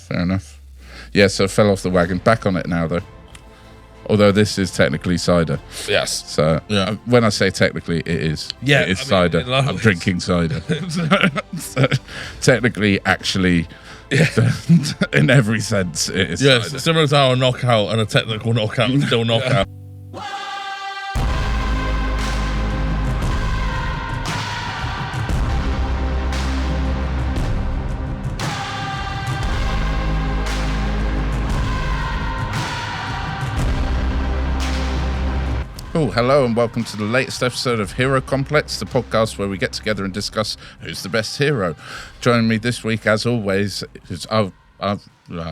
Fair enough. Yeah, so fell off the wagon. Back on it now, though. Although this is technically cider. Yes. So when I say technically, it is. Yeah, it is cider. I'm drinking cider. So technically, actually, in every sense, it is Yes, cider. similar to how a knockout and a technical knockout is still knockout. Oh, hello and welcome to the latest episode of Hero Complex, the podcast where we get together and discuss who's the best hero. Joining me this week, as always, is I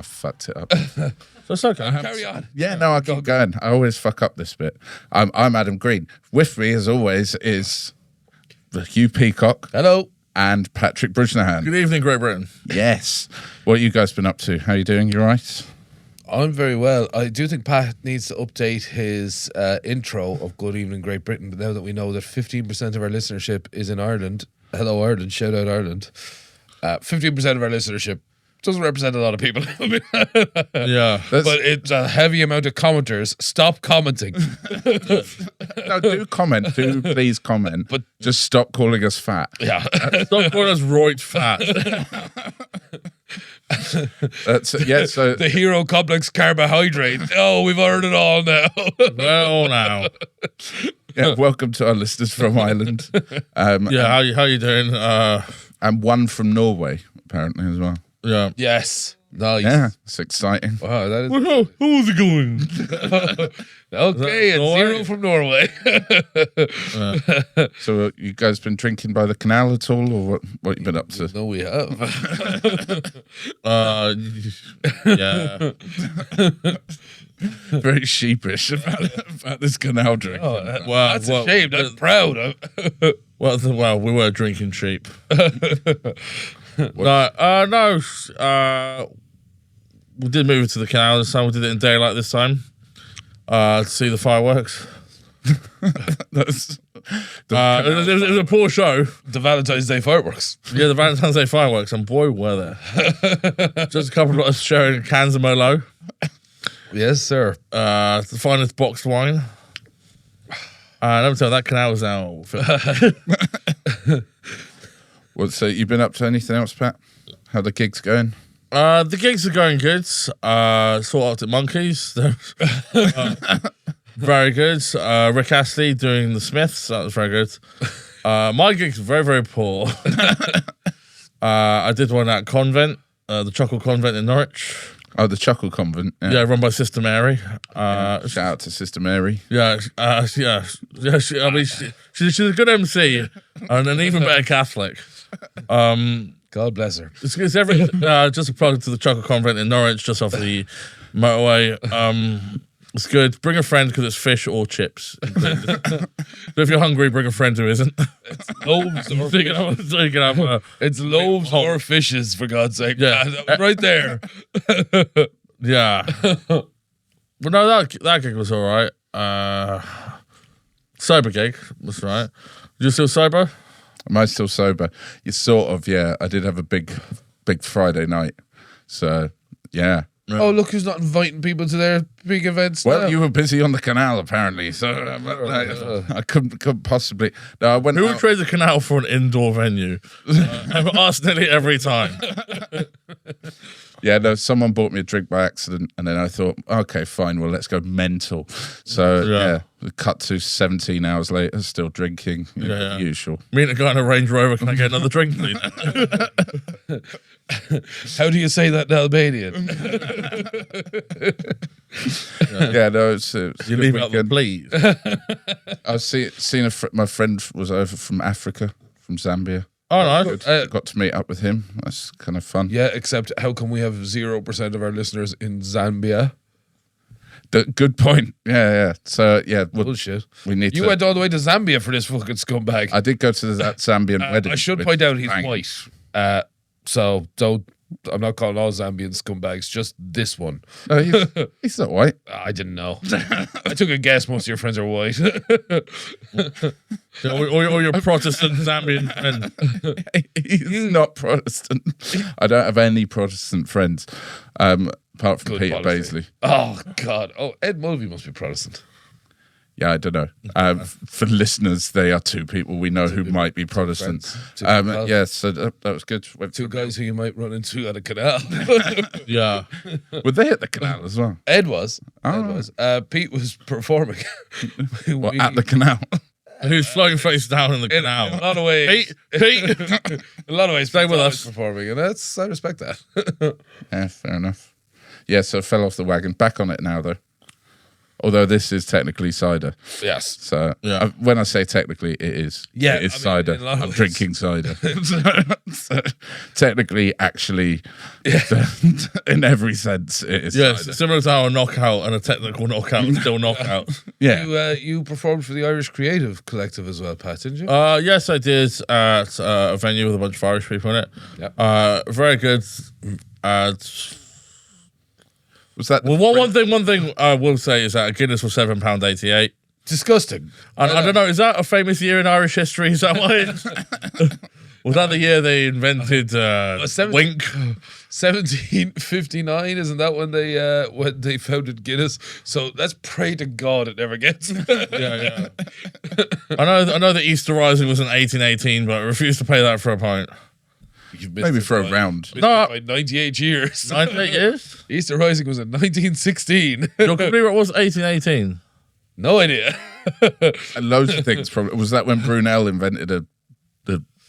fucked it up. So it's okay. Carry on. Yeah, no, I keep going. I always fuck up this bit. I'm Adam Green. With me, as always, is Hugh Peacock Hello. and Patrick Brujnahan. Good evening, Great Britain. Yes. What you guys been up to? How you doing? You all right? I'm very well. I do think Pat needs to update his intro of Good Evening Great Britain, but now that we know that 15% of our listenership is in Ireland, hello Ireland, shout out Ireland, 15% of our listenership doesn't represent a lot of people. Yeah. But it's a heavy amount of commenters. Stop commenting. No, do comment. Do please comment. But just stop calling us fat. Yeah. Stop calling us right fat. That's yeah. So The Hero Complex carbohydrate. Oh, we've heard it all now. Well, now. yeah, welcome to our listeners from Ireland. Yeah, how you doing? And one from Norway apparently as well. Yeah. Yes. Nice. Yeah, it's exciting. Wow, that is How's it going? okay. It's Norway? Zero from Norway. So you guys been drinking by the canal at all, or what you been up to? No, we have. Yeah. Very sheepish about this canal drink. Oh, Well, that's a shame. I'm proud. Well, we were drinking cheap. No. We did move it to the canal this time. We did it in daylight this time. To see the fireworks. That's It was a poor show. The Valentine's Day fireworks. Yeah, the Valentine's Day fireworks, and boy, were there. Just a couple of us sharing cans of Merlot. Yes, sir. The finest boxed wine. Let me tell you, that canal was now. Well, so you been up to anything else, Pat? How the gigs going? The gigs are going good. Sort Arctic Monkeys. Very good. Rick Astley doing the Smiths. That was very good. My gigs are very, very poor. I did one at Convent, the Chuckle Convent in Norwich. Oh, the Chuckle Convent. Yeah, run by Sister Mary. Shout out to Sister Mary. Yeah. She's a good MC and an even better Catholic. God bless her. It's just a product of the Chuckle Convent in Norwich, just off the motorway. It's good. Bring a friend because it's fish or chips. So if you're hungry, bring a friend who isn't. Loaves or So you can have It's loaves or fishes, for God's sake. Yeah. Right there. yeah. But no, that gig was all right. Sober gig was all right. You still sober? Am I still sober? You sort of, yeah. I did have a big Friday night. So, yeah. Oh, look who's not inviting people to their big events Well, now. you were busy on the canal, apparently. So, I couldn't possibly. No, I went Who would out. trade the canal for an indoor venue? I've asked nearly every time. Yeah, no, someone bought me a drink by accident. And then I thought, okay, fine. Well, let's go mental. So, yeah, we cut to 17 hours later, still drinking. Yeah. Usual. Me and a guy in a Range Rover, can I get another drink, please? How do you say that in Albanian? Yeah, no, it's You good leave out the weekend. please. I was seeing my friend was over from Africa, from Zambia. Oh, no. Got to meet up with him. That's kind of fun. Yeah, except how come we have 0% of our listeners in Zambia? Good point. Yeah. So, yeah, Bullshit. we need You to. went all the way to Zambia for this fucking scumbag. I did go to that Zambian wedding. I should with point out he's Frank. white. So don't I'm not calling all Zambian scumbags, just this one. No, he's not white. I didn't know. I took a guess most of your friends are white. Or your Protestant Zambian friend. He's not Protestant. I don't have any Protestant friends, apart from Good Peter policy. Baisley. Oh, God. Oh, Ed Mulvey must be Protestant. Yeah, I don't know. For listeners, they are two people we know who might be Protestant. friends. Yeah, so that was good. Two guys who you might run into at a canal. Yeah. Were they at the canal as well? Ed was. Oh. Ed was. Pete was performing. Well, at the canal? Who's floating face down in the In a canal? lot of ways. Pete. In a lot of ways, Stay Pete's with always us. performing, and I respect that. Yeah, fair enough. Yeah, so fell off the wagon. Back on it now, though. Although this is technically cider. Yes. So Yeah. when I say technically, it is. Yeah, it is I mean, cider. in a lot of I'm ways. drinking cider. So technically, actually, in every sense, it is Yes, cider. similar to our knockout and a technical knockout, still knockout. Yeah. You performed for the Irish Creative Collective as well, Pat, didn't you? Yes, I did at a venue with a bunch of Irish people in it. Yep. Very good. Was that? Well, one thing I will say is that Guinness was £7.88. Disgusting. I don't know. Is that a famous year in Irish history? Is that why? Was that the year they invented Wink? 1759, isn't that when they founded Guinness? So let's pray to God it never gets. Yeah. I know that Easter Rising was in 1818, but I refuse to pay that for a pint. You've missed Maybe it for a by- round. missed it No. by 98 years. 98 years? Easter Rising was in 1916. You're completely right. It was 1818. No idea. And loads of things. Probably was that when Brunel invented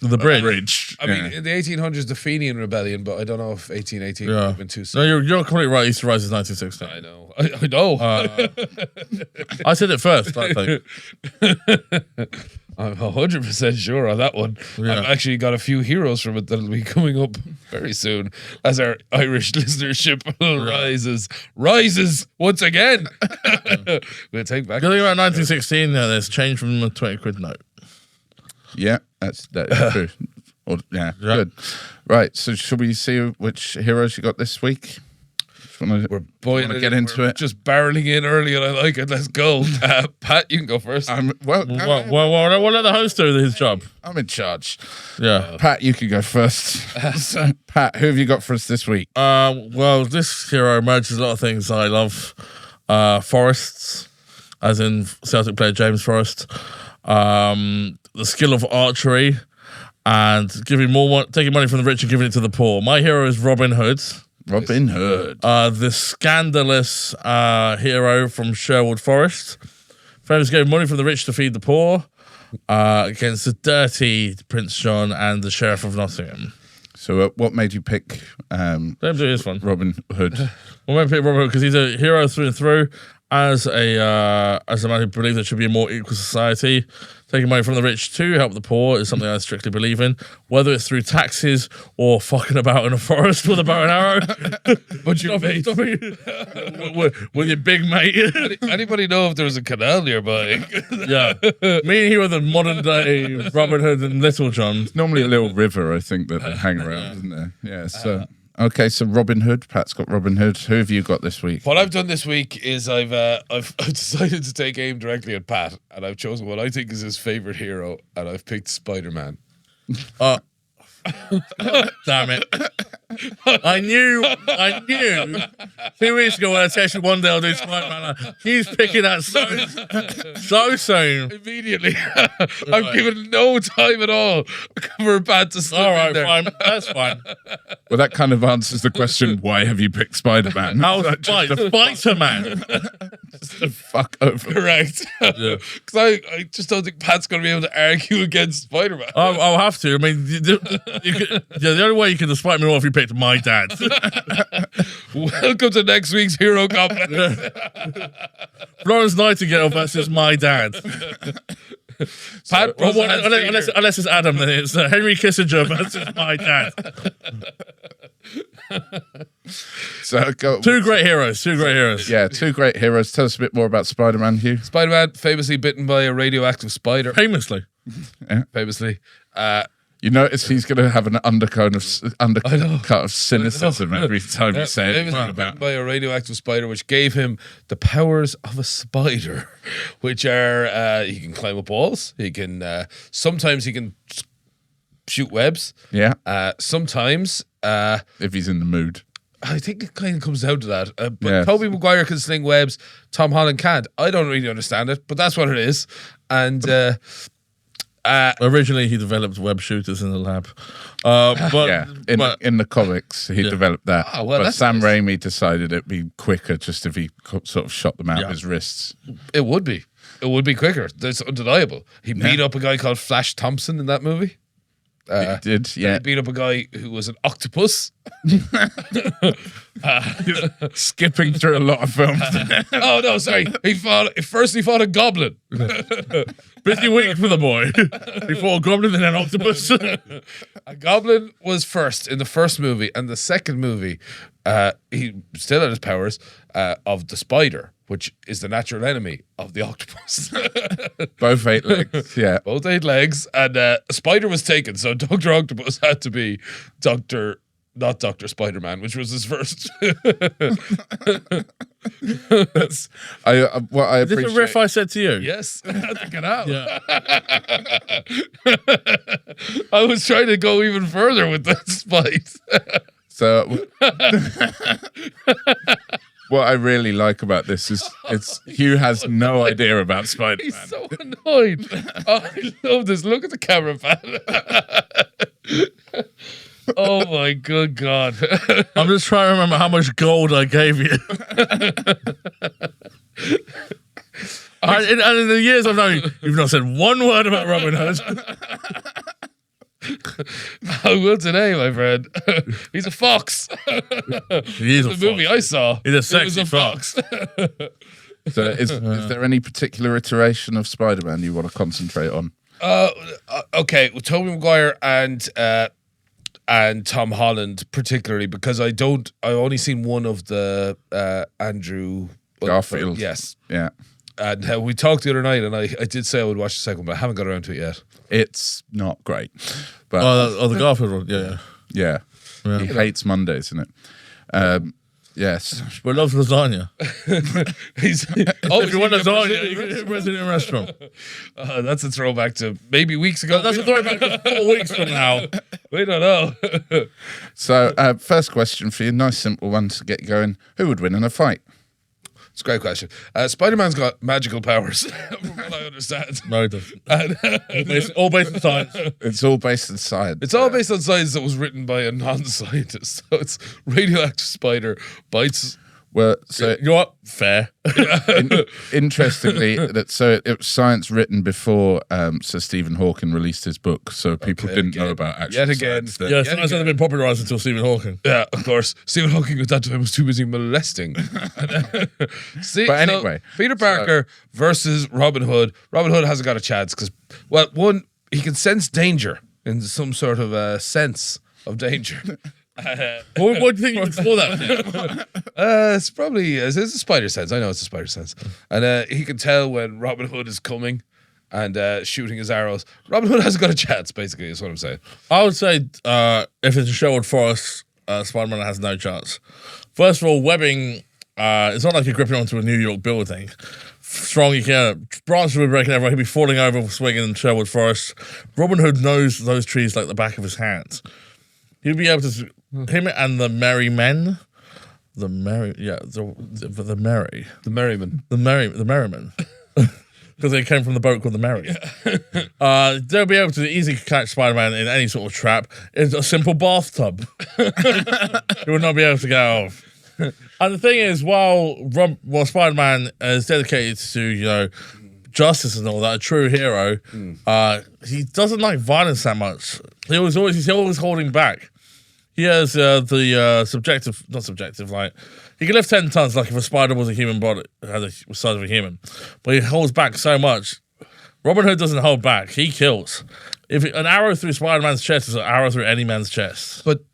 The bridge. I mean, in the 1800s, the Fenian Rebellion, but I don't know if 1818 would Yeah. have been too soon. No, you're completely right. Easter Rising is 1916. I know. I know. I said it first, I think. I'm 100% sure on that one. Yeah. I've actually got a few heroes from it that'll be coming up very soon as our Irish listenership rises once again. We'll take back. Good thing about 1916, there's change from a 20 quid note. Yeah, that is true. Yeah, good. Right, so should we see which heroes you got this week? We're boiling get into We're it? Just barreling in early, and I like it. Let's go. Pat, you can go first. Well, let the host do his job. I'm in charge. Yeah. Pat, you can go first. So, Pat, who have you got for us this week? Well, this hero merges a lot of things I love. Forests, as in Celtic player James Forrest. The skill of archery, and taking money from the rich and giving it to the poor. My hero is Robin Hood. Robin Hood. The scandalous hero from Sherwood Forest. Famous gave money from the rich to feed the poor against the dirty Prince John and the Sheriff of Nottingham. So what made you pick Let him do this one. Robin Hood? Well, maybe pick Robin Hood because he's a hero through and through. As a man who believes there should be a more equal society, taking money from the rich to help the poor is something I strictly believe in. Whether it's through taxes or fucking about in a forest with a bow and arrow, But you mate. with your big mate. Anybody know if there was a canal nearby? Yeah, me and he were the modern day Robin Hood and Little John. Normally a little river, I think, that they hang around, isn't there? Yeah, so... Okay, so Robin Hood. Pat's got Robin Hood. Who have you got this week? What I've done this week is I've decided to take aim directly at Pat, and I've chosen what I think is his favorite hero, and I've picked Spider-Man. Damn it. I knew 2 weeks ago when I texted one day I'll do Spider-Man. He's picking that so soon. Immediately, I've given no time at all for Pat to slip All in right, there. fine. That's fine. Well, that kind of answers the question, why have you picked Spider-Man? How's Spider-Man? Fuck over. Correct. Yeah. Because I just don't think Pat's going to be able to argue against Spider-Man. I'll have to. I mean, the only way you can despite me off if you picked my dad. Welcome to next week's Hero Complex. Florence Nightingale versus my dad. Pat, Unless it's Adam, then it's Henry Kissinger versus my dad. So go. Two great heroes. Yeah, two great heroes. Tell us a bit more about Spider-Man, Hugh. Spider-Man famously bitten by a radioactive spider. Famously. Famously. You notice he's going to have an undercut of cynicism every time you say He it. was About bitten by a radioactive spider, which gave him the powers of a spider, which are he can climb up walls. He can sometimes he can shoot webs. yeah, Sometimes if he's in the mood. I think it kind of comes down to that. But Yes. Tobey Maguire can sling webs. Tom Holland can't. I don't really understand it, but that's what it is. And Originally, he developed web shooters in the lab. But, Yeah, but in the comics, he developed that. Oh, well, but that's Sam nice. Raimi decided it'd be quicker just if he sort of shot them out of his wrists. it would be. It would be quicker. That's undeniable. He beat up a guy called Flash Thompson in that movie. He did, yeah. He beat up a guy who was an octopus. Skipping through a lot of films. Oh no, sorry. He fought a goblin. busy week for the boy. Before a goblin and an octopus. A goblin was first in the first movie, and the second movie, he still had his powers of the spider, which is the natural enemy of the octopus. Both 8 legs, yeah. Both 8 legs, and a spider was taken, so Dr. Octopus had to be not Dr. Spider-Man, which was his first. That's what I Is this appreciate. a riff I said to you? Yes, I had to get out. Yeah. I was trying to go even further with that spite. So, what I really like about this is Hugh has no idea about Spider-Man. He's so annoyed. Oh, I love this. Look at the camera, man. Oh my good God. I'm just trying to remember how much gold I gave you. And in the years I've known you, you've not said one word about Robin Hood. I will today, my friend. He's a fox. He is a The movie I saw. He's a it was sexy a fox. So, is there any particular iteration of Spider-Man you want to concentrate on? Okay, with Tobey Maguire and Tom Holland particularly, because I've only seen one of the Andrew Garfield. Yes. Yeah. And we talked the other night, and I did say I would watch the second one, but I haven't got around to it yet. It's not great. But The Garfield one, yeah. yeah. He hates Mondays, isn't it? Yes. But loves lasagna. He's If you want lasagna, you can hit Brazilian restaurant. that's a throwback to maybe weeks ago. That's a throwback to 4 weeks from now. We don't know. So, first question for you, nice simple one to get going. Who would win in a fight? It's a great question. Spider-Man's got magical powers, from what I understand. No, it doesn't. All based on science. It's all based on science. It's all based on science that was written by a non-scientist. So it's radioactive spider bites. Well, so You know what? Fair. interestingly, it was science written before Sir Stephen Hawking released his book, so people didn't know about actual Yet again. science. Yeah, science hasn't been popularised until Stephen Hawking. Yeah, of course. Stephen Hawking at that time was too busy molesting. See, But anyway, Peter Parker versus Robin Hood. Robin Hood hasn't got a chance because, well, one, he can sense danger in some sort of sense of danger. What do you think you would call that? It's probably it's a spider sense. I know it's a spider sense, and he can tell when Robin Hood is coming and shooting his arrows. Robin Hood hasn't got a chance. Basically, is what I'm saying. I would say if it's a Sherwood Forest, Spider-Man has no chance. First of all, webbing, it's not like you're gripping onto a New York building. Strong, you can branches will be breaking everywhere. He'll be falling over, swinging in Sherwood Forest. Robin Hood knows those trees like the back of his hand. He'll be able to, him and the Merry Men, the Merry Merrymen, because they came from the boat called the Merry. They'll be able to easily catch Spider-Man in any sort of trap. It's a simple bathtub. He would not be able to get off. And the thing is, while Spider-Man is dedicated to, justice and all that, a true hero, he doesn't like violence that much. He's always holding back. He has not subjective, like, he can lift 10 tons like if a spider was a human body, had the size of a human, but he holds back so much. Robin Hood doesn't hold back. He kills. If an arrow through Spider-Man's chest is an arrow through any man's chest. But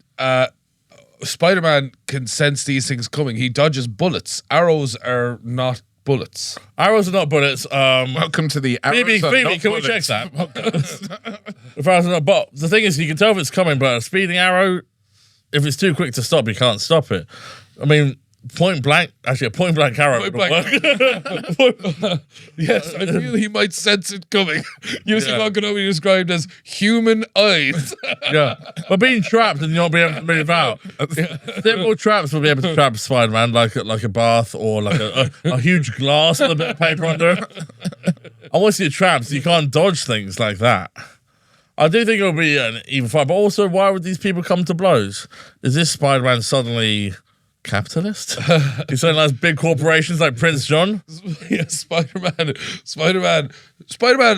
Spider-Man can sense these things coming. He dodges bullets. Arrows are not bullets. Arrows are not bullets. Welcome to the arrows Phoebe, are not can we check bullets. that? If arrows are not, but the thing is, you can tell if it's coming, but a speeding arrow, if it's too quick to stop, you can't stop it. I mean, a point blank arrow. Point would blank. work. Yes, I feel he might sense it coming. Using Yeah. what can only be described as human eyes. Yeah, but being trapped and not being able to move out. Simple traps will be able to trap Spider-Man, like a bath or like a huge glass with a bit of paper under it. And once you're trapped, you can't dodge things like that. I do think it'll be an even fight, but also, why would these people come to blows? Is this Spider-Man suddenly capitalist? He's suddenly has big corporations like Prince John? Yeah, Spider-Man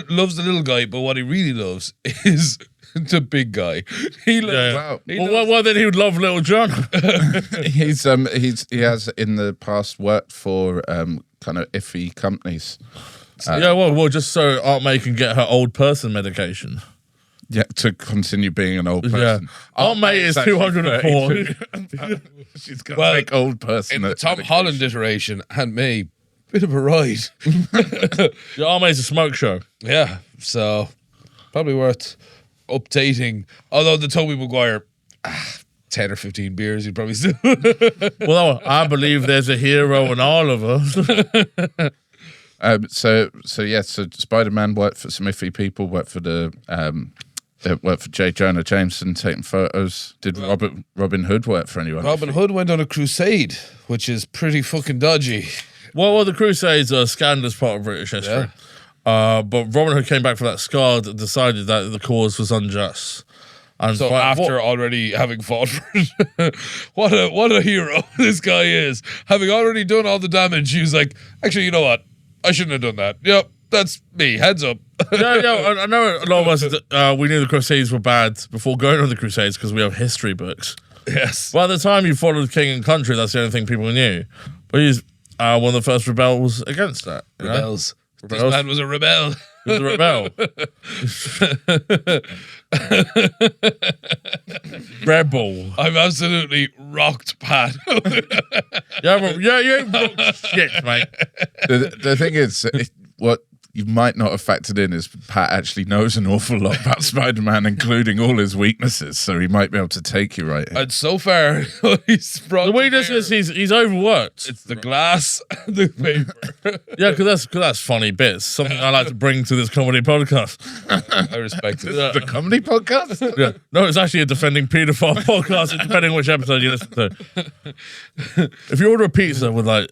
loves the little guy, but what he really loves is the big guy. He loves. Yeah. Wow. He Well, loves- well, then he would love Little John. He has in the past worked for kind of iffy companies. Yeah, well, just so Aunt May can get her old person medication. Yeah, to continue being an old Yeah. person. Aunt May is actually 204. She's got Well, like old person. in the Tom Holland iteration, Aunt May, bit of a ride. Yeah, Aunt May's a smoke show. Yeah, so probably worth updating. Although the Tobey Maguire, 10 or 15 beers, he'd probably still. Well, I believe there's a hero in all of us. So Spider-Man worked for some iffy people. Worked for worked for J. Jonah Jameson taking photos. Did Robin Hood work for anyone? Robin Hood went on a crusade, which is pretty fucking dodgy. Well, the Crusades are a scandalous part of British history. But Robin Hood came back from that scarred and decided that the cause was unjust. And So after already having fought for it, what a hero this guy is. Having already done all the damage, he was like, actually, you know what? I shouldn't have done that. Yep, that's me. Heads up. Yeah, I know a lot of us, we knew the Crusades were bad before going on the Crusades because we have history books. Yes. Well, at the time you followed king and country, that's the only thing people knew. But he's one of the first rebels against that. You know? Rebels. This Rebels. man was a rebel. He was a rebel. Rebel. I'm absolutely rocked, Pat. Yeah, you ain't rock shit, mate. The thing is, what you might not have factored in is Pat actually knows an awful lot about Spider-Man, including all his weaknesses, so he might be able to take you right. And so far, he's brought The to weakness bear. is he's overworked. It's the glass and the paper. Yeah, because that's funny bits. Something I like to bring to this comedy podcast. I respect it. The comedy podcast? Yeah, no, it's actually a defending paedophile podcast, depending which episode you listen to. If you order a pizza with like,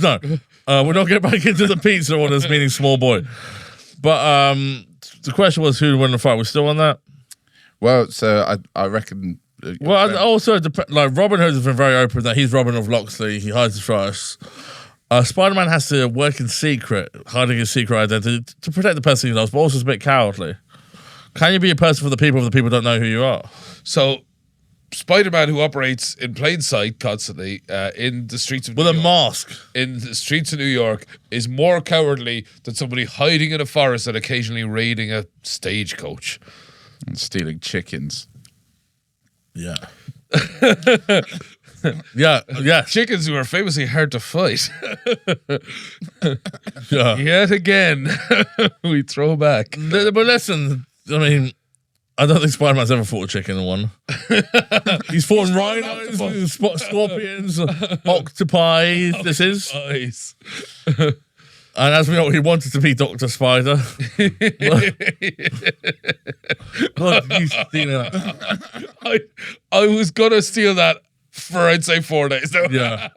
no, we'll not get back into the pizza orders, meaning small boy. But the question was who would win the fight. We're still on that. Well, so I reckon. Well, and also like Robin Hood has been very open that he's Robin of Locksley. He hides his trust. Spider-Man has to work in secret, hiding his secret identity to protect the person he loves, but also is a bit cowardly. Can you be a person for the people if the people don't know who you are? So, Spider-Man, who operates in plain sight constantly in the streets of With New a York, mask. in the streets of New York, is more cowardly than somebody hiding in a forest and occasionally raiding a stagecoach. And stealing chickens. Yeah. Yeah. Chickens who are famously hard to fight. Yeah. Yet again, we throw back. But listen, I mean, I don't think Spider-Man's ever fought a chicken in one. He's fought rhinos, scorpions, octopi. This is. Nice. And as we know, he wanted to be Dr. Spider. God, you stealing that. I was gonna steal that for I'd say 4 days. No. Yeah.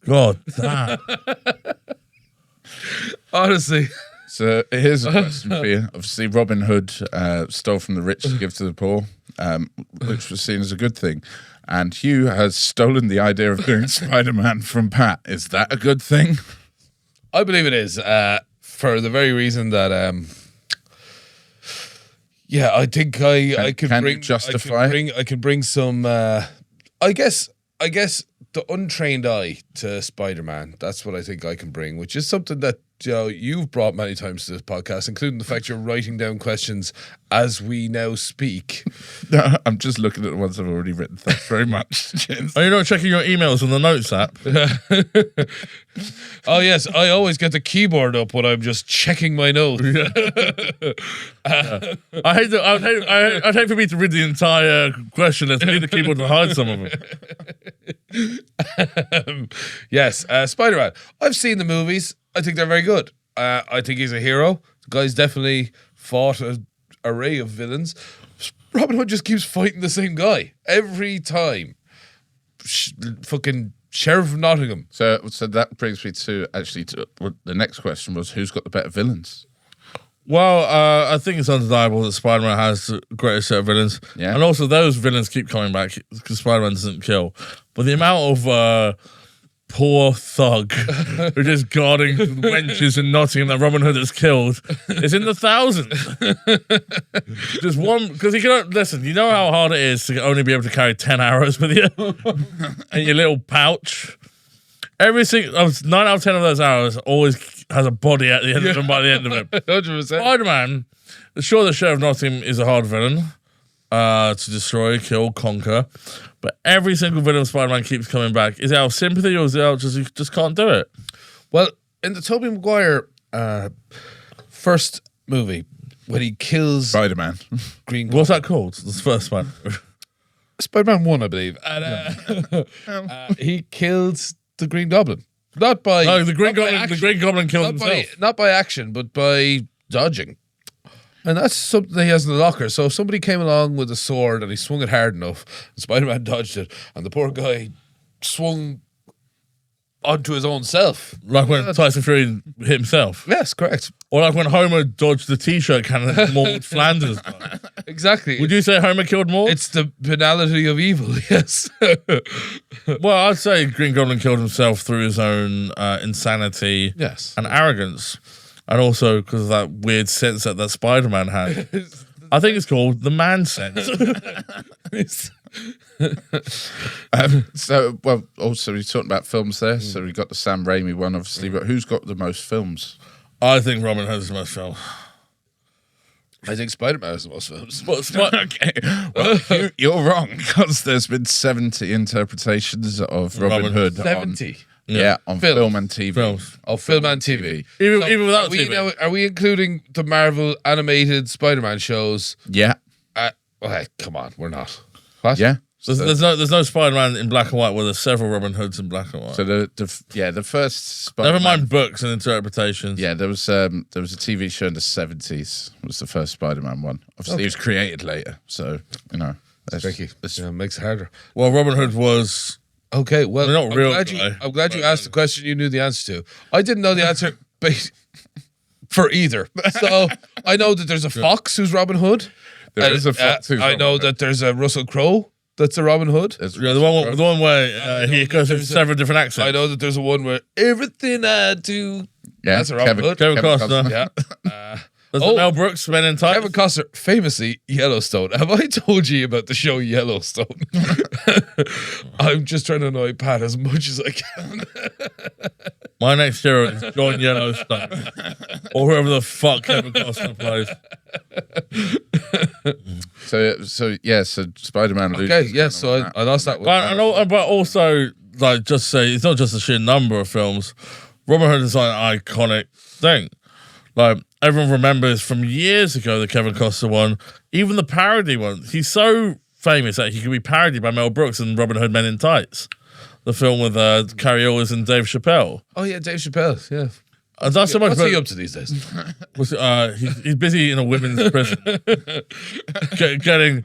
God damn. Honestly. So here's a question for you. Obviously, Robin Hood stole from the rich to give to the poor, which was seen as a good thing. And Hugh has stolen the idea of doing Spider-Man from Pat. Is that a good thing? I believe it is, for the very reason that I think I could can you bring justify I can bring some I guess the untrained eye to Spider-Man. That's what I think I can bring, which is something that you've brought many times to this podcast, including the fact you're writing down questions as we now speak. No, I'm just looking at the ones I've already written. Thanks very much. Cheers. Are you not checking your emails on the notes app? Oh yes, I always get the keyboard up when I'm just checking my notes. I'd hate for me to read the entire question list. I need the keyboard to hide some of them. Yes, Spider-Man. I've seen the movies. I think they're very good. I think he's a hero. The guy's definitely fought an array of villains. Robin Hood just keeps fighting the same guy every time. Fucking Sheriff of Nottingham. So that brings me to the next question was, who's got the better villains? Well, I think it's undeniable that Spider-Man has the greatest set of villains. Yeah. And also those villains keep coming back because Spider-Man doesn't kill. But the amount of poor thug who just guarding wenches in Nottingham that Robin Hood has killed is in the thousands. Just one, because he cannot, listen, you know how hard it is to only be able to carry 10 arrows with you in your little pouch? Every single, 9 out of 10 of those arrows always has a body at the end of them by the end of it. 100%. Spider-Man, sure, the Sheriff of Nottingham is a hard villain to destroy, kill, conquer, but every single villain of Spider-Man keeps coming back. Is it out of sympathy or is it out just you just can't do it? Well, in the Tobey Maguire first movie, when he kills Spider-Man. Green What's that called? The first one. Spider-Man 1, I believe, and he kills the Green Goblin. Not by No, the Green not by Goblin. The action. Green Goblin killed not by, himself. not by action, but by dodging. And that's something he has in the locker. So if somebody came along with a sword and he swung it hard enough, and Spider-Man dodged it, and the poor guy swung onto his own self. Like when Tyson Fury hit himself, Yes, correct. or like when Homer dodged the T-shirt cannon that Maud Flanders. Exactly. Would you say Homer killed Maud? It's the banality of evil, yes. Well, I'd say Green Goblin killed himself through his own insanity Yes. and arrogance. And also because of that weird sense that Spider-Man had. I think it's called the man sense. Also, we're talking about films there. So we got the Sam Raimi one, obviously. But who's got the most films? I think Robin Hood is the most film. I think Spider-Man has the most films. Okay, well, you're wrong, because there's been 70 interpretations of Robin Hood. 70. On film and TV. Films. Oh, film and TV. Even without TV. Are we including the Marvel animated Spider-Man shows? Yeah, Okay, come on, we're not. What? yeah. There's no Spider-Man in black and white. Well, there's several Robin Hoods in black and white. So the first Spider-Man, Never mind books and interpretations. Yeah, there was a TV show in the 70s. Was the first Spider-Man one. Obviously, it was created later, so that's Tricky. Yeah, it makes it harder. Well, Robin Hood was. Okay, well, Not real I'm glad you asked the question you knew the answer to. I didn't know the answer for either. So I know that there's a fox who's Robin Hood. There is a fox who's I know Robin Hood. that there's a Russell Crowe that's a Robin Hood. Yeah, the one where he goes with several different accents. I know that there's a one where everything I do. Yeah, That's a Robin Hood. Kevin Costner. Yeah. There's Oh. Mel Brooks, Men in Tights. Kevin Costner, famously Yellowstone. Have I told you about the show Yellowstone? I'm just trying to annoy Pat as much as I can. My next hero is John Yellowstone. Or whoever the fuck Kevin Costner plays. So Spider-Man. Okay, yes, so I lost that one. But also, like, just say, it's not just the sheer number of films. Robin Hood is like an iconic thing. Like, everyone remembers from years ago the Kevin Costner one, even the parody one. He's so famous that he could be parodied by Mel Brooks and Robin Hood Men in Tights. The film with Carrie Elwes and Dave Chappelle. Oh, yeah, Dave Chappelle, yeah. And that's so much What's about- he up to these days? he's busy in a women's prison, getting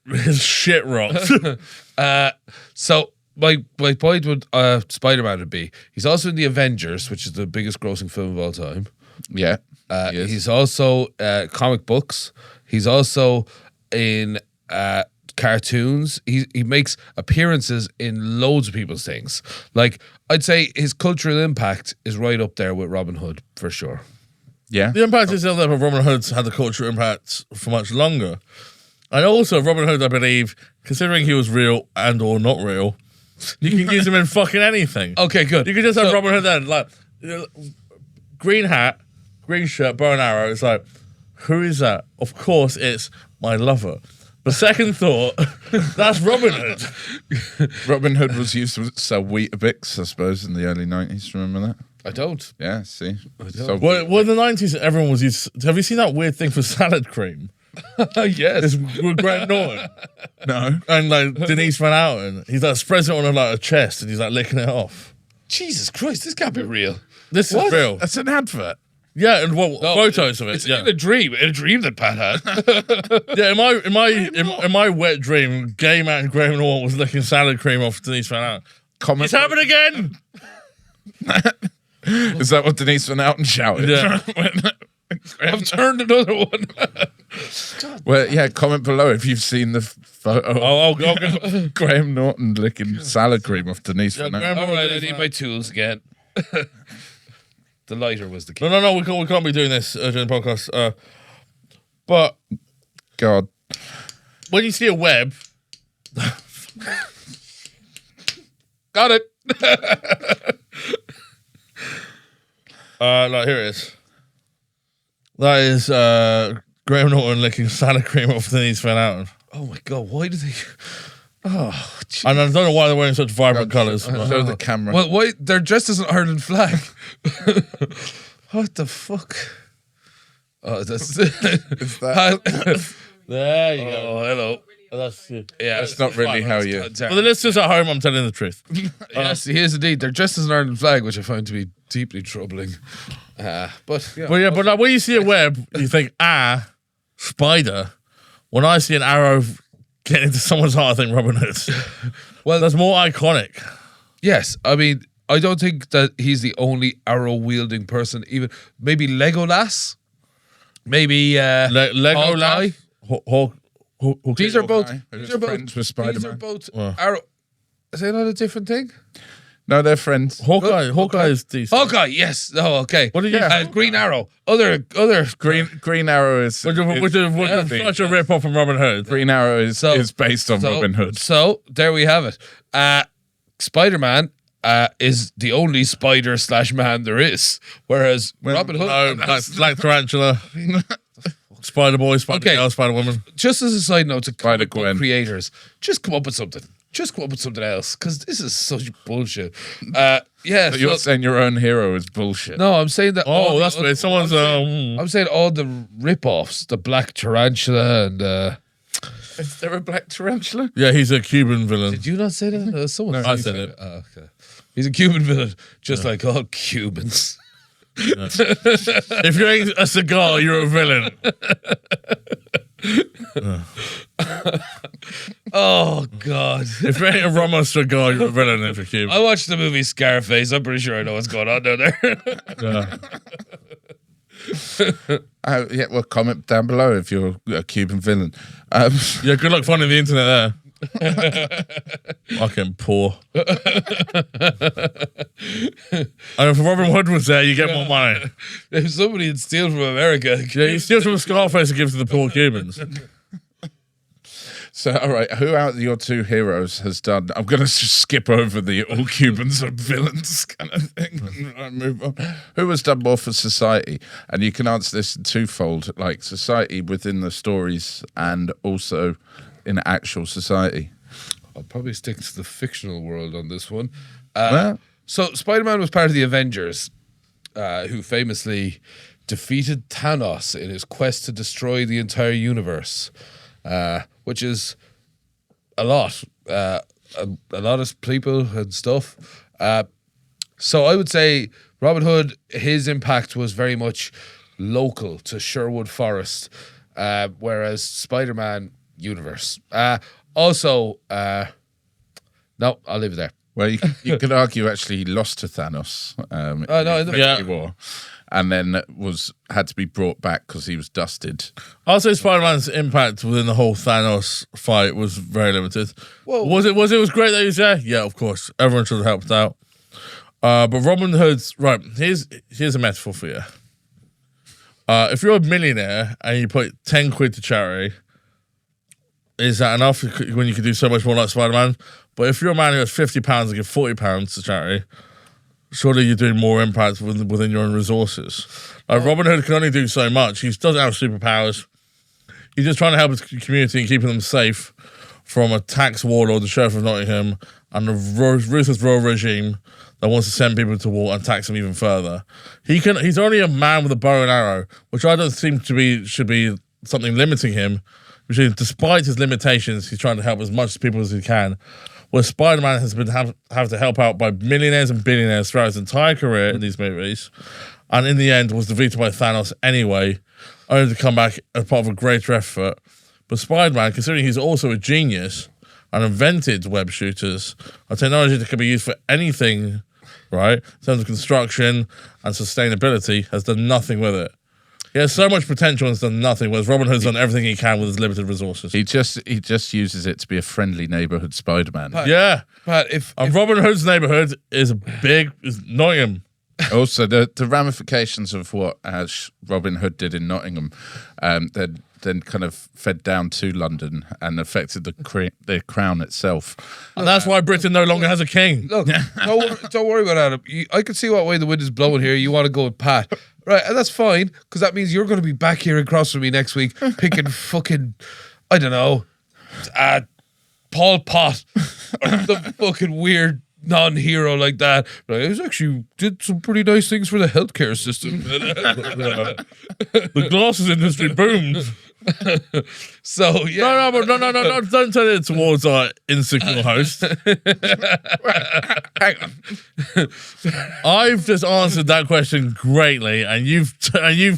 his shit rocked. So my point with Spider-Man would be, he's also in The Avengers, which is the biggest grossing film of all time. Yeah, he is. He's also comic books. He's also in cartoons. He makes appearances in loads of people's things. Like, I'd say his cultural impact is right up there with Robin Hood for sure. Yeah, The impact is still there, but Robin Hood's had the cultural impact for much longer. And also, Robin Hood, I believe, considering he was real and or not real, you can use him in fucking anything. Okay, good. You could just have Robin Hood then, like, green hat, green shirt, bow and arrow. It's like, who is that? Of course, it's my lover. The second thought, that's Robin Hood. Robin Hood was used to sell Weetabix, I suppose, in the early 90s. Remember that? I don't. Yeah, see? don't. Well, in the 90s, everyone was used to, have you seen that weird thing for salad cream? Yes. It's with Graham Norton. No. And like Denise Van Outen. He's like spreads it on like a chest and he's like licking it off. Jesus Christ, this can't be real. This is real. That's an advert. Yeah, and photos of it. It's Yeah, in a dream that Pat had. yeah. In my wet dream, gay man Graham Norton was licking salad cream off Denise Van Outen. Comment. It's happened again. Is that what Denise Van Outen shouted? Yeah. I've turned another one. Well, yeah, comment below if you've seen the photo of Graham Norton licking salad cream off Denise Van Outen. All right, I need my tools again. The lighter was the key. No, we can't be doing this during the podcast. But God. when you see a web, Got it. like here it is. That is Graham Norton licking salad cream off Denise Van Outen. Oh my God, why do they... Oh, geez. And I don't know why they're wearing such vibrant colours. Show the camera. Well, why they're dressed as an Ireland flag? What the fuck? Oh, that's Is that, There you go. oh, hello. That's good. Yeah, that's not really how you... For the listeners at home, I'm telling the truth. Yes, he is indeed. They're dressed as an Ireland flag, which I find to be deeply troubling. But yeah, But yeah, but like when you see a web, you think, spider. When I see an arrow get into someone's heart, I think Robin Hood. Well, that's more iconic. yes, I mean, I don't think that he's the only arrow wielding person. Even maybe Legolas, maybe Legolas. These are both. Hawkeye, These who's are both. friends with These are Spider-Man. both Well. arrow. Is that not a different thing? No, they're friends. Hawkeye is decent. Hawkeye, yes. Oh, okay. What did you say? Green Arrow. Other. Green Arrow is... Which is such a rip off from Robin Hood. Green Arrow is based on Robin Hood. So there we have it. Spider-Man is the only spider/man there is, whereas Robin Hood. No, Black Tarantula, Spider Boy, Spider Girl, Spider Woman. Just as a side note to comic book Spider-Gwen. creators, just come up with something. Just come up with something else, because this is such bullshit. Yeah. But you're saying your own hero is bullshit. No, I'm saying that. Oh, that's weird. Someone's. I'm saying all the rip-offs, the Black Tarantula and. Is there a black tarantula? Yeah, he's a Cuban villain. Did you not say that? Someone. I said it. Oh, okay. He's a Cuban villain, just like all Cubans. If you ain't a cigar, you're a villain. Oh God. If you ain't a Ramos cigar, you're a villain if you're Cuban. I watched the movie Scarface. I'm pretty sure I know what's going on down there. Yeah. Yeah, well, comment down below if you're a Cuban villain. Yeah, good luck finding the internet there. Fucking poor. And if Robin Hood was there, you get more money. If somebody would steal from America, Yeah, you steal from Scarface and give to the poor Cubans. So, all right, who out of your two heroes has done? I'm going to just skip over the all Cubans are villains kind of thing and move on. Who has done more for society? And you can answer this in twofold, like society within the stories and also in actual society. I'll probably stick to the fictional world on this one. Well- So Spider-Man was part of the Avengers, who famously defeated Thanos in his quest to destroy the entire universe, which is a lot. A lot of people and stuff. So I would say Robin Hood, his impact was very much local to Sherwood Forest, whereas Spider-Man, universe. Also, no, I'll leave it there. Well, you could argue actually he lost to Thanos in no, in the- Infinity Yeah. War, and then had to be brought back because he was dusted. I'll say Spider-Man's impact within the whole Thanos fight was very limited. Whoa. Was it great that he was there? Yeah, of course. Everyone should have helped out. But Robin Hood's right. Here's a metaphor for you. If you're a millionaire and you put 10 quid to charity, is that enough when you could do so much more like Spider-Man? But if you're a man who has £50 and give £40 to charity, surely you're doing more impact within your own resources. Robin Hood can only do so much. He doesn't have superpowers. He's just trying to help his community and keeping them safe from a tax warlord, the Sheriff of Nottingham, and the ruthless royal regime that wants to send people to war and tax them even further. He's only a man with a bow and arrow, which I don't seem to be should be something limiting him. Which is, despite his limitations, he's trying to help as much people as he can. Where Spider-Man has been have to help out by millionaires and billionaires throughout his entire career in these movies, and in the end was defeated by Thanos anyway, only to come back as part of a greater effort. But Spider-Man, considering he's also a genius and invented web shooters, a technology that can be used for anything, right, in terms of construction and sustainability, has done nothing with it. He has so much potential and has done nothing, whereas Robin Hood's done everything he can with his limited resources. He just uses it to be a friendly neighborhood Spider-Man. Yeah. But And Robin Hood's neighborhood is Nottingham. Also, the ramifications of what Robin Hood did in Nottingham, then kind of fed down to London and affected the crown itself. And that's why Britain no longer has a king. look, don't worry about Adam. I can see what way the wind is blowing here. You want to go with Pat, right? And that's fine because that means you're going to be back here across from me next week, picking fucking, I don't know, Paul Pot or some fucking weird non-hero like that. Like, it was actually did some pretty nice things for the healthcare system. The glasses industry boomed. So yeah, No, don't turn it towards our insecure host. Hang on. I've just answered that question greatly, and you've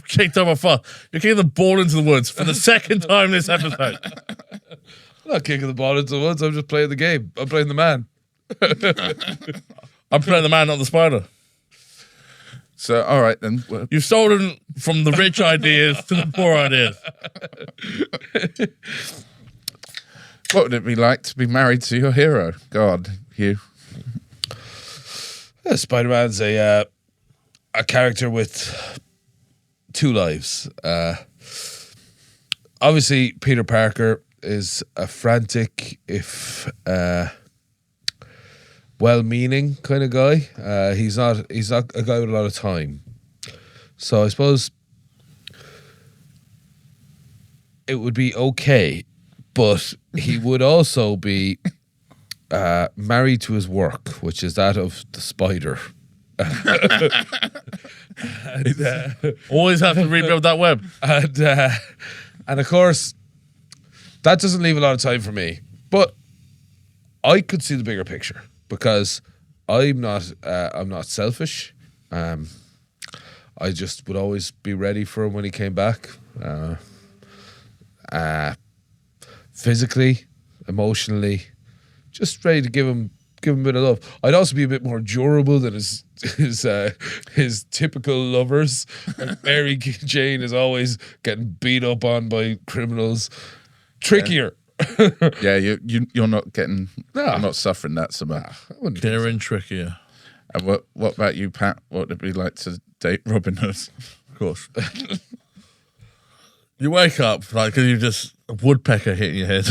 kicked up a fuss. You're kicking the ball into the woods for the second time this episode. I'm not kicking the ball into the woods. I'm just playing the game. I'm playing the man. I'm playing the man, not the spider. So, all right then. Well, You've stolen from the rich ideas to the poor ideas. what would it be like to be married to your hero? God, Hugh. Spider-Man's a character with two lives. Obviously, Peter Parker is a frantic, if well-meaning kind of guy. He's not a guy with a lot of time. So I suppose it would be okay, but he would also be married to his work, which is that of the spider. Always have to rebuild that web. And of course, that doesn't leave a lot of time for me. But I could see the bigger picture because I'm not selfish. I just would always be ready for him when he came back. Physically, emotionally, just ready to give him a bit of love. I'd also be a bit more durable than his typical lovers. Like Mary Jane is always getting beat up on by criminals. Trickier. Yeah, you're not getting. You're not suffering that so much. They're in trickier. And what about you, Pat? What would it be like to date Robin Hood? Of course. You wake up like because you just a woodpecker hitting your head.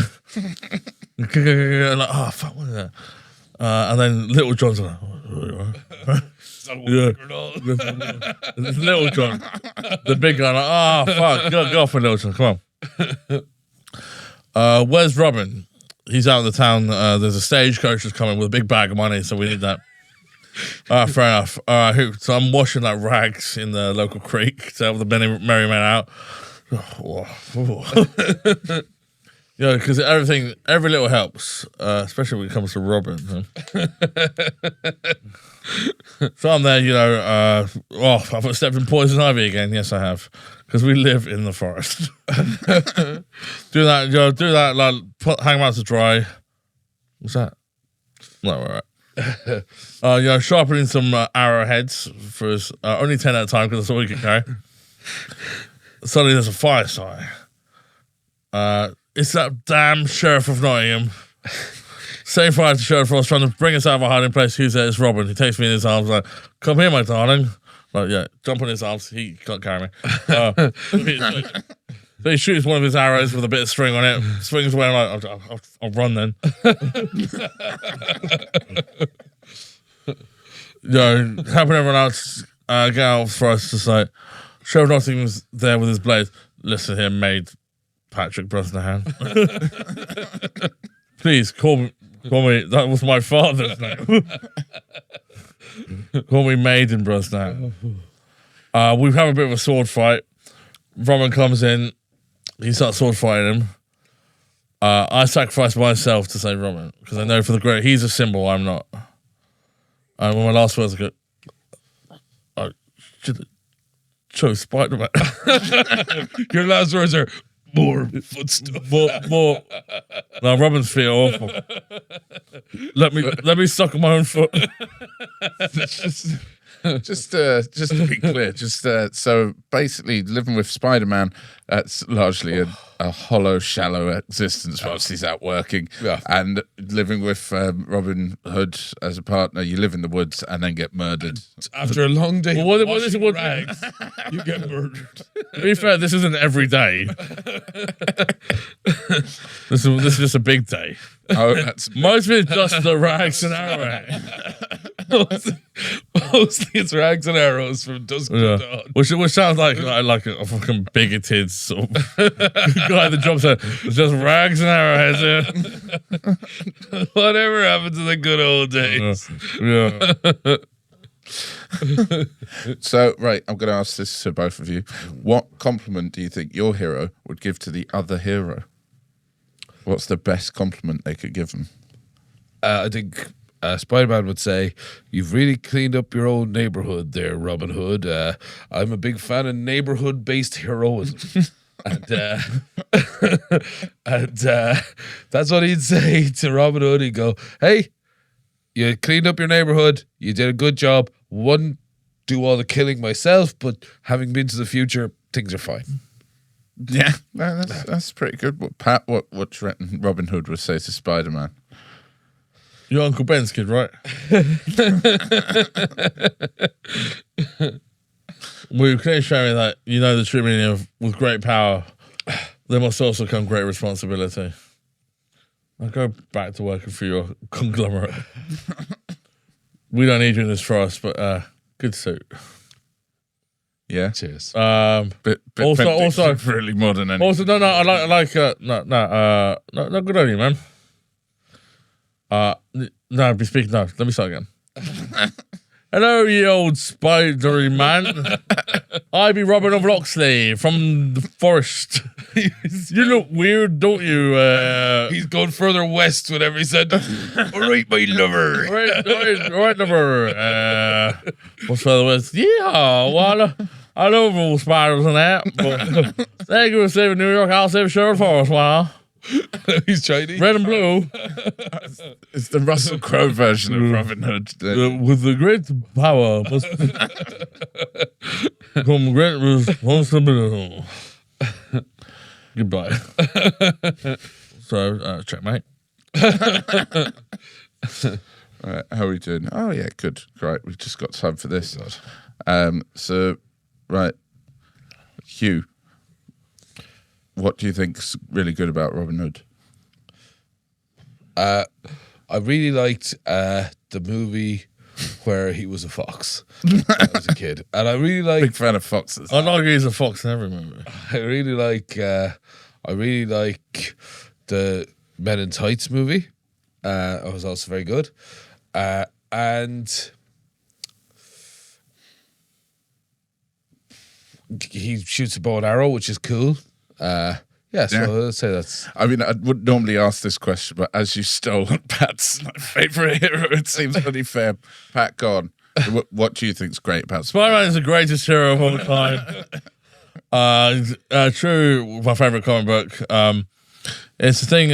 Like, oh fuck, what is that? And then Little John's like, yeah. Little John, the big guy, like, oh fuck, go off with Little John, come on. Where's Robin? He's out in the town. There's a stagecoach that's coming with a big bag of money, so we need that. Fair enough. So I'm washing like rags in the local creek to help the merry men out. Because every little helps, especially when it comes to Robin. So I'm there, I've stepped in poison ivy again. Yes, I have, because we live in the forest. Do that, like hang out to dry. What's that? No, all right. Sharpening some arrowheads for us, only 10 at a time because that's all we can carry. Suddenly there's a fire sign. It's that damn Sheriff of Nottingham. Same fire to Sheriff Frost trying to bring us out of our hiding place. Who's there? It's Robin. He takes me in his arms like, come here, my darling. Like, yeah, jump on his arms. He can't carry me. So he shoots one of his arrows with a bit of string on it, swings away, and I'm like, I'll run then. helping everyone else get out for us to say, Sheriff Nottingham was there with his blade. Listen here, maid Patrick Brosnahan. Please call me. That was my father's name. Call me Maiden Brosnahan. We have a bit of a sword fight. Roman comes in. He starts sword fighting him. I sacrifice myself to save Roman because I know for the great he's a symbol. I'm not. And when my last words go, I should have chose Spider-Man. Your last words are more footstuff. more. No, Robin's feet are awful. Let me suck on my own foot. Just to be clear, so basically living with Spider-Man, that's largely a hollow, shallow existence whilst he's out working. Yeah. And living with Robin Hood as a partner, you live in the woods and then get murdered. After a long day, What of is washing it? rags, you get murdered. To be fair, this isn't every day. This is just a big day. Oh, that's Most of it's just the rags and arrowhead. Mostly it's rags and arrows from dusk to dawn. Which sounds like a fucking bigoted sort of guy that jumps out. It's just rags and arrowheads. Whatever happened to the good old days? Yeah. So, right, I'm going to ask this to both of you. What compliment do you think your hero would give to the other hero? What's the best compliment they could give him? I think Spider-Man would say, "You've really cleaned up your own neighborhood there, Robin Hood. I'm a big fan of neighborhood-based heroism." and that's what he'd say to Robin Hood. He'd go, "Hey, you cleaned up your neighborhood. You did a good job. Wouldn't do all the killing myself, but having been to the future, things are fine." Yeah, no, that's pretty good. Pat, what do you reckon Robin Hood would say to Spider-Man? You're Uncle Ben's kid, right? Well, you clearly show me that you know the true meaning of with great power, there must also come great responsibility. I'll go back to working for your conglomerate. We don't need you in this for us, but good suit. Yeah. Cheers. Bit Also, really more than anything. also, no, I like, no, good on you, man. No, be speaking. No, let me start again. Hello, you old spidery man. I be Robin of Locksley from the forest. You look weird, don't you? He's going further west with every sentence. All right, my lover. Right, number. What's further west? Yeah, well, I love all spiders and that, but thank you for saving New York. I'll save Sherwood Forest, wow. He's Chinese. Red and blue. It's the Russell Crowe version of Robin Hood. With the great power must come great responsibility. Goodbye. So, checkmate. Right, how are we doing? Oh yeah, good. Right, we've just got time for this. So, right, Hugh, what do you think's really good about Robin Hood? I really liked the movie where he was a fox when I was a kid, and I really Big like. fan of foxes. I like he's a fox in every movie. I really like the Men in Tights movie. It was also very good, and he shoots a bow and arrow, which is cool. Yeah, so Yeah. I'd say that's. I mean, I would normally ask this question, but as you stole Pat's favorite hero, it seems pretty fair. Pat, go on. What do you think's great about Spider-Man is the greatest hero of all time. True, my favorite comic book. It's the thing.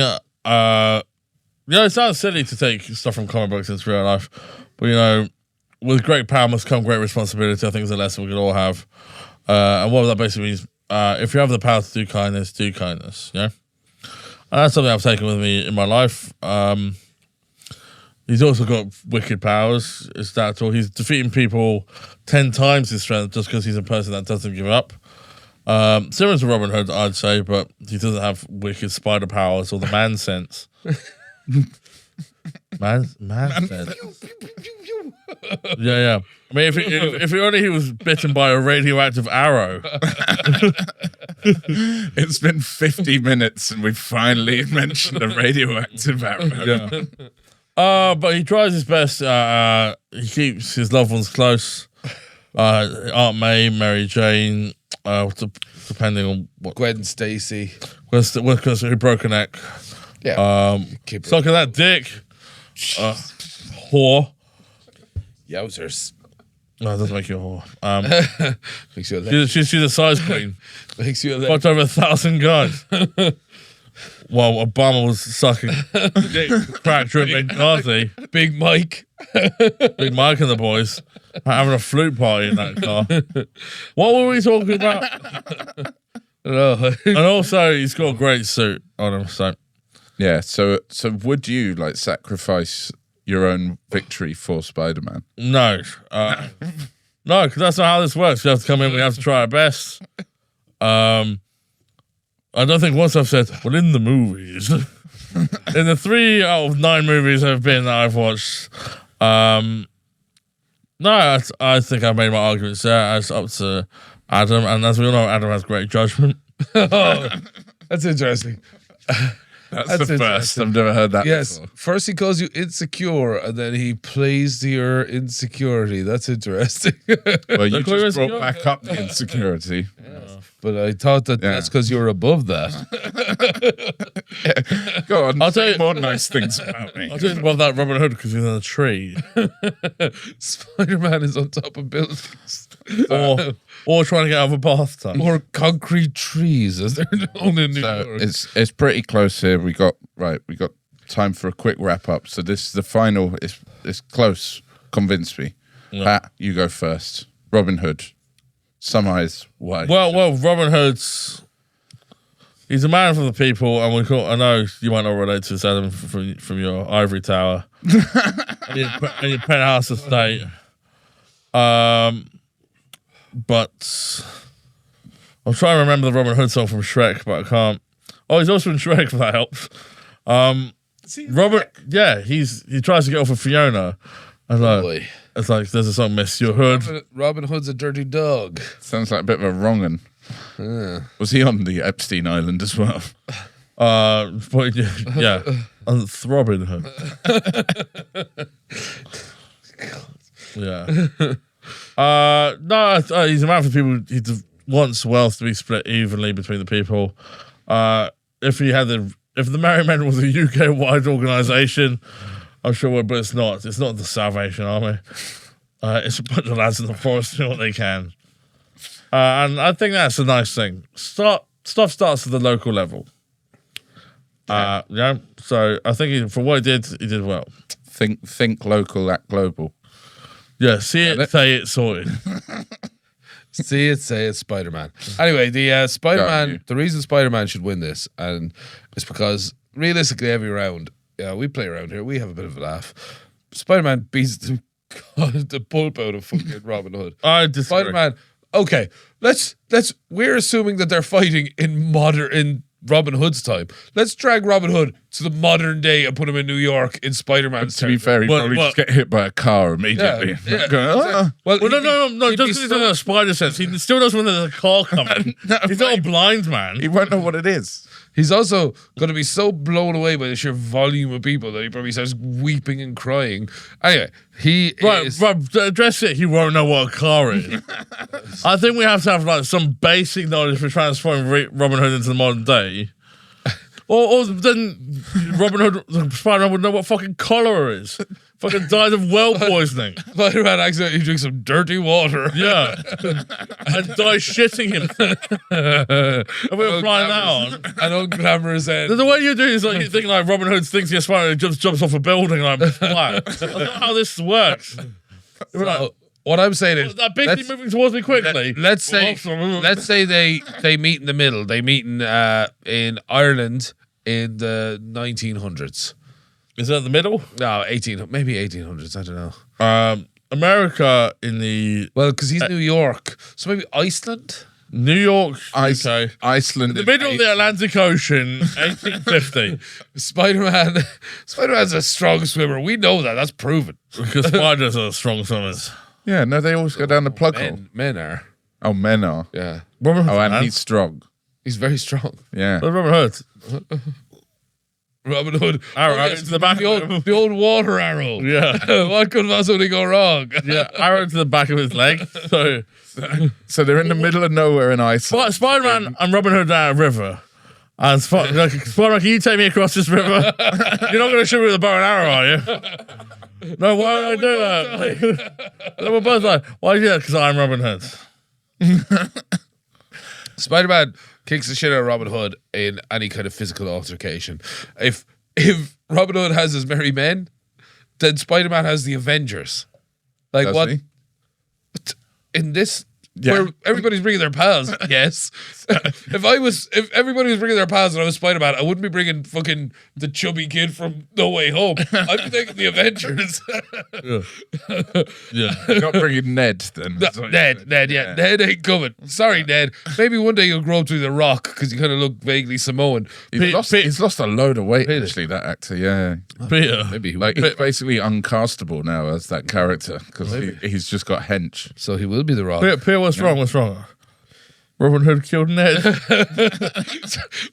It sounds silly to take stuff from comic books into real life, but with great power must come great responsibility. I think it's a lesson we could all have. And what that basically means, if you have the power to do kindness, do kindness. Yeah, and that's something I've taken with me in my life. He's also got wicked powers. It's that all. He's defeating people 10 times his strength just because he's a person that doesn't give up. Similar to Robin Hood, I'd say, but he doesn't have wicked spider powers or the man sense. Man sense. Yeah. I mean, if only he was bitten by a radioactive arrow. It's been 50 minutes and we've finally mentioned a radioactive arrow. Yeah. But he tries his best. He keeps his loved ones close. Aunt May, Mary Jane, depending on what. Gwen Stacy. Because who broke a neck. Yeah. Sucking that dick. Whore. Yowzers. No, it doesn't make you a whore. Makes you a She's a size queen. Makes you a Fucked over 1,000 guys. While Obama was sucking dick crack during Benghazi. Big Mike. Big Mike and the boys having a flute party in that car. What were we talking about? No. And also, he's got a great suit on him. So Yeah, so would you like sacrifice your own victory for Spider-Man? no, no, because that's not how this works. We have to come in. We have to try our best. I don't think once I've said, well, in the movies, in the 3 out of 9 movies have been that I've watched, no, I think I've made my arguments there. It's up to Adam, and as we all know, Adam has great judgment. Oh, that's interesting. That's That's the first. interesting. I've never heard that Yes. before. First he calls you insecure, and then he plays to your insecurity. That's interesting. Well, you call you just brought insecure? back up the insecurity. But I thought that Yeah. that's because you're above that. Go on, I'll tell say you- more nice things about me. I didn't love that Robin Hood because he's in a tree, Spider-Man is on top of buildings. or trying to get out of a bathtub. Or concrete trees, as they're known in New So York. it's pretty close here. We got time for a quick wrap up. So this is the final. It's close. Convince me. Yeah. Pat, you go first. Robin Hood. Summarize why. Well, Robin Hood's he's a man for the people, and I know you might not relate to this, Adam, from your ivory tower and your penthouse estate. But I'm trying to remember the Robin Hood song from Shrek, but I can't. Oh, he's also in Shrek, if that helps. Robert, yeah, he tries to get off of Fiona. And Boy. it's like there's a song, Miss Your Hood. Robin Hood's a dirty dog. Sounds like a bit of a wrong un. Was he on the Epstein Island as well? But yeah, and Robin Hood. Yeah. No, he's a man for people. He wants wealth to be split evenly between the people. If the Merry Men was a UK-wide organisation, I'm sure it would, but it's not. It's not the Salvation Army. It's a bunch of lads in the forest doing what they can. And I think that's a nice thing. Stuff starts at the local level. Yeah. So I think for what he did well. Think local, act global. Yeah, see it, say it, sorted. See it, say it, Spider-Man. Anyway, the Spider-Man, the reason Spider-Man should win this, and it's because realistically every round, we play around here, we have a bit of a laugh. Spider-Man beats the pulp out of fucking Robin Hood. I disagree. Spider-Man, okay, we're assuming that they're fighting in Robin Hood's time. Let's drag Robin Hood to the modern day and put him in New York in Spider-Man's To be fair, he probably just get hit by a car immediately. Yeah. Going, "Ah." Well, Well, no. he'd Just be because he's in a spider sense, he still knows when there's a car coming. No, He's not a blind man. He won't know what it is. He's also going to be so blown away by the sheer volume of people that he probably starts weeping and crying. Anyway, he is... Right, address it. He won't know what a car is. I think we have to have like some basic knowledge for transforming Robin Hood into the modern day. Or then Robin Hood, Spider-Man would know what fucking cholera is. Fucking died of well poisoning. Spider-Man accidentally drinks some dirty water. Yeah. And died shitting himself. And we're applying that on. An unglamorous end. The way you do it is like you think like Robin Hood thinks he's Spider-Man and jumps off a building like flat. That's not how this works. We're like, What I'm saying is, that big thing moving towards me quickly. let's say they meet in the middle. They meet in Ireland in the 1900s. Is that the middle? No, maybe 1800s. I don't know. America in the Well, because he's New York, so maybe Iceland. New York, UK. Iceland. In the middle of the Atlantic Ocean, 1850. Spider-Man's a strong swimmer. We know that. That's proven. Because spiders are strong swimmers. Yeah, no, they always go down the plug hole. Men are. Oh, men are. Yeah. Robin Hood. Oh, and he's strong. He's very strong. Yeah. Robin Hood. Robin Hood. Arrow yes, into the back the old water arrow. Yeah. What could possibly go wrong? Yeah, arrow to the back of his leg. So they're in the middll of nowhere in Iceland. Spider-Man and Robin Hood down a river. And Spider-Man, can you take me across this river? You're not going to shoot me with a bow and arrow, are you? No, why would I do that? They were both like, why do you do that? Because I'm Robin Hood. Spider-Man kicks the shit out of Robin Hood in any kind of physical altercation. If Robin Hood has his merry men, then Spider-Man has the Avengers. Like Does what? he? In this, Yeah. where everybody's bringing their pals, yes. If everybody was bringing their pals and I was Spider-Man, I wouldn't be bringing fucking the chubby kid from No Way Home. I'd be taking the Avengers. Yeah. You're not bringing Ned then. Ned ain't coming. Sorry, Ned. Maybe one day you'll grow up to be The Rock because you kind of look vaguely Samoan. He's lost a load of weight, actually, that actor, yeah. Peter. Maybe Like, he's basically uncastable now as that character because he's just got hench. so he will be The Rock. Peter, what's wrong? What's wrong? Robin Hood killed Ned.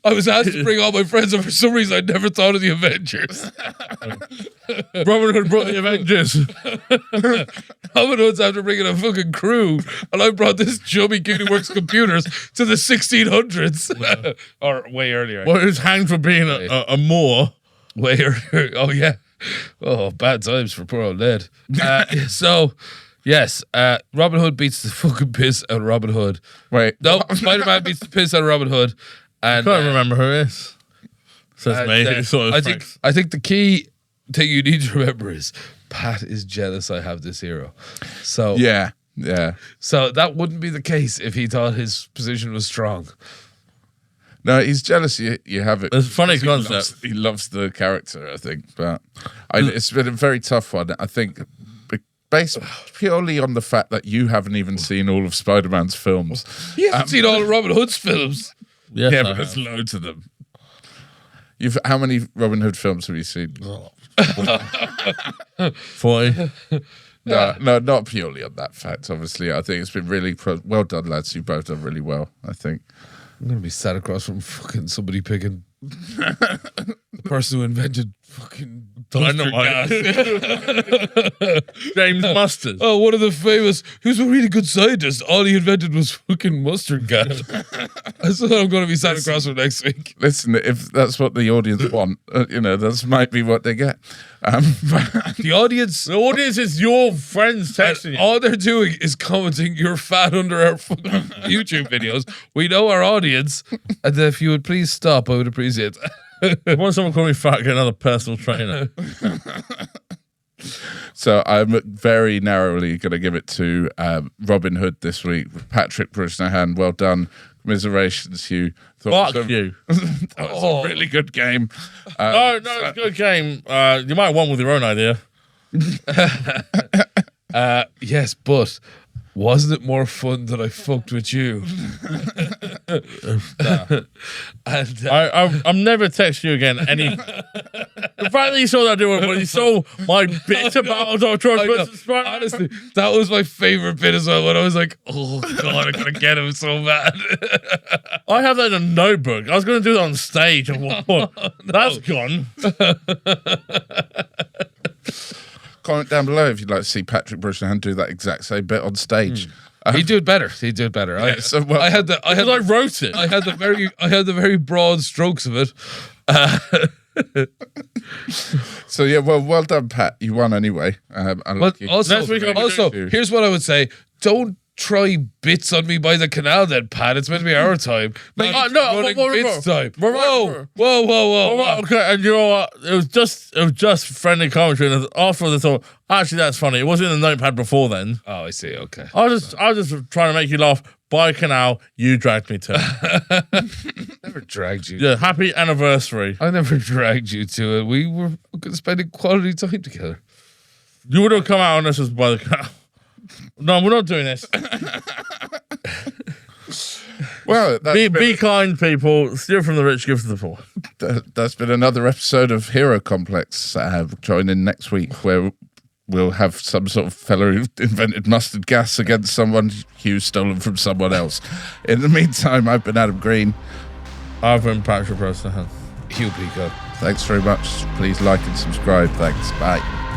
I was asked to bring all my friends, and for some reason, I never thought of the Avengers. Robin Hood brought the Avengers. Robin Hood's after bringing a fucking crew, and I brought this chubby kid who works computers to the 1600s. Or way earlier. Well, he was hanged for being a Moor. Way earlier. Oh, yeah. Oh, bad times for poor old Ned. So, yes, Robin Hood beats the fucking piss out of Robin Hood. Wait. No, Spider-Man beats the piss out of Robin Hood. And I can't remember who it is. Says me. Who saw his pranks. I think the key thing you need to remember is Pat is jealous I have this hero. So Yeah. So that wouldn't be the case if he thought his position was strong. No, he's jealous you have it. It's a funny He concept. He loves the character, I think. But it's been a very tough one, I think, based purely on the fact that you haven't even seen all of Spider-Man's films. You haven't seen all of Robin Hood's films. Yes, Yeah, I but there's have. loads of them. How many Robin Hood films have you seen? 40. No, not purely on that fact, obviously. I think it's been really well done, lads. You've both done really well, I think. I'm gonna be sat across from fucking somebody picking the person who invented fucking Dynamite. James Mustard. Oh, one of the famous. He was a really good scientist. All he invented was fucking mustard gas. That's what I'm going to be sat across from next week. Listen, if that's what the audience want, that might be what they get. The audience. The audience is your friends texting you. All they're doing is commenting, "You're fat" under our fucking YouTube videos. We know our audience, and if you would please stop, I would appreciate that. Once someone call me fat, get another personal trainer. So I'm very narrowly going to give it to Robin Hood this week. Patrick Brosnahan, well done. Commiserations, Hugh. Fuck you. That was a really good game. No, it's a good game. You might have won with your own idea. Yes, but wasn't it more fun that I fucked with you? And I'm never texting you again. The fact that you saw that doing when you saw my bit about George versus Spider-Man. honestly, that was my favorite bit as well. When I was like, "Oh God, I gotta get him so bad." I have that in a notebook. I was going to do that on stage at one point. That's gone. Comment down below if you'd like to see Patrick Brosnahan do that exact same bit on stage. He'd do it better. He'd do it better. so, well, I had the wrote it. I had the very broad strokes of it. So yeah, well done, Pat. You won anyway. But also, Next week I'll be doing- here's what I would say: don't try bits on me by the canal, then, Pat. It's meant to be our time. Like, running bits time. Whoa. Okay, and you know what? It was just friendly commentary. And after they thought, actually, that's funny. It wasn't in the notepad before then. Oh, I see. Okay. I was just trying to make you laugh. By canal, you dragged me to. Never dragged you. Yeah, happy anniversary. I never dragged you to it. We were spending quality time together. You would have come out on this as by the canal. No, we're not doing this. Well, Be kind, people. Steal from the rich, give to the poor. that's been another episode of Hero Complex. Join in next week where we'll have some sort of fella who invented mustard gas against someone Hugh's stolen from someone else. In the meantime, I've been Adam Green. I've been Patrick Rosehan. Hugh Peacock. Thanks very much. Please like and subscribe. Thanks. Bye.